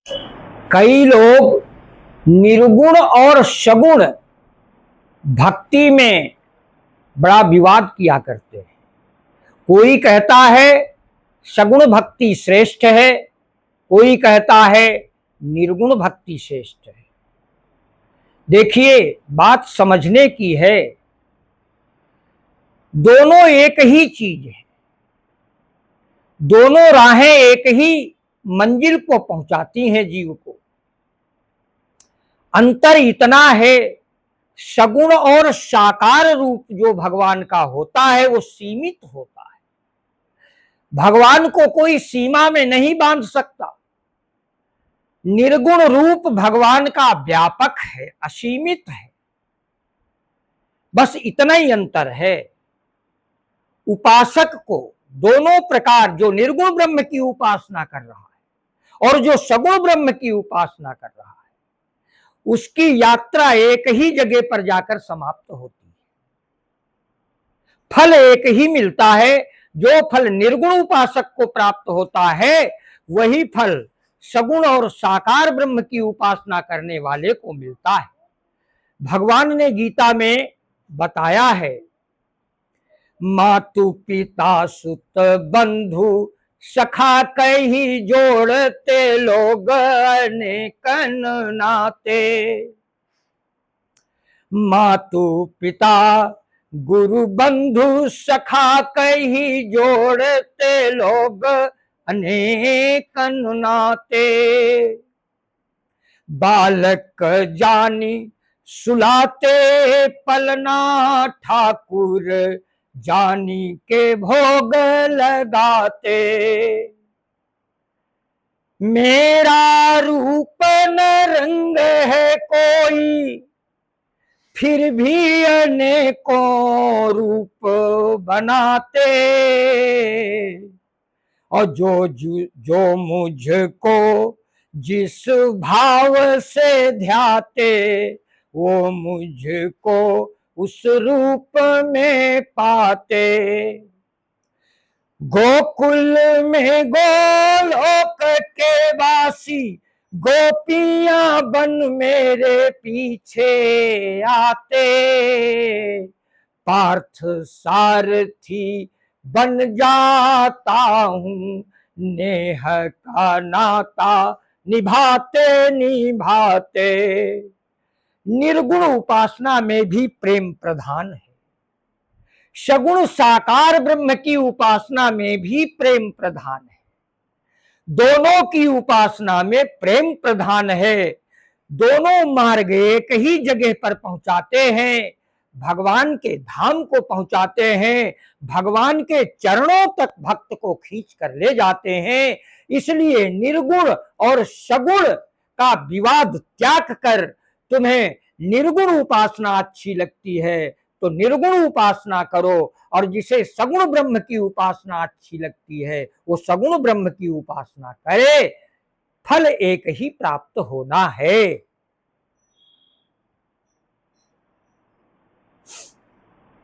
कई लोग निर्गुण और सगुण भक्ति में बड़ा विवाद किया करते हैं। कोई कहता है सगुण भक्ति श्रेष्ठ है, कोई कहता है निर्गुण भक्ति श्रेष्ठ है। देखिए, बात समझने की है, दोनों एक ही चीज है, दोनों राहें एक ही मंजिल को पहुंचाती हैं जीव को। अंतर इतना है, सगुण और साकार रूप जो भगवान का होता है वो सीमित होता है। भगवान को कोई सीमा में नहीं बांध सकता। निर्गुण रूप भगवान का व्यापक है, असीमित है। बस इतना ही अंतर है। उपासक को दोनों प्रकार, जो निर्गुण ब्रह्म की उपासना कर रहा है और जो सगुण ब्रह्म की उपासना कर रहा है, उसकी यात्रा एक ही जगह पर जाकर समाप्त होती है। फल एक ही मिलता है। जो फल निर्गुण उपासक को प्राप्त होता है वही फल सगुण और साकार ब्रह्म की उपासना करने वाले को मिलता है। भगवान ने गीता में बताया है, मातु पिता सुत बंधु सखा कही जोड़ते लोग अनेकन नाते। मातु पिता गुरु बंधु सखा कही जोड़ते लोग अनेकन नाते। बालक जानी सुलाते पलना ठाकुर जानी के भोग लगाते। मेरा रूप न रंग है कोई, फिर भी अनेकों रूप बनाते। और जो मुझको जिस भाव से ध्याते, वो मुझको उस रूप में पाते। गोकुल में गोलोक के वासी गोपियां बन मेरे पीछे आते। पार्थ सारथी बन जाता हूँ, नेह का नाता निभाते निभाते। निर्गुण उपासना में भी प्रेम प्रधान है, सगुण साकार ब्रह्म की उपासना में भी प्रेम प्रधान है। दोनों की उपासना में प्रेम प्रधान है। दोनों मार्ग एक ही जगह पर पहुंचाते हैं, भगवान के धाम को पहुंचाते हैं, भगवान के चरणों तक भक्त को खींच कर ले जाते हैं। इसलिए निर्गुण और सगुण का विवाद त्याग कर तुम्हें निर्गुण उपासना अच्छी लगती है तो निर्गुण उपासना करो, और जिसे सगुण ब्रह्म की उपासना अच्छी लगती है वो सगुण ब्रह्म की उपासना करे। फल एक ही प्राप्त होना है।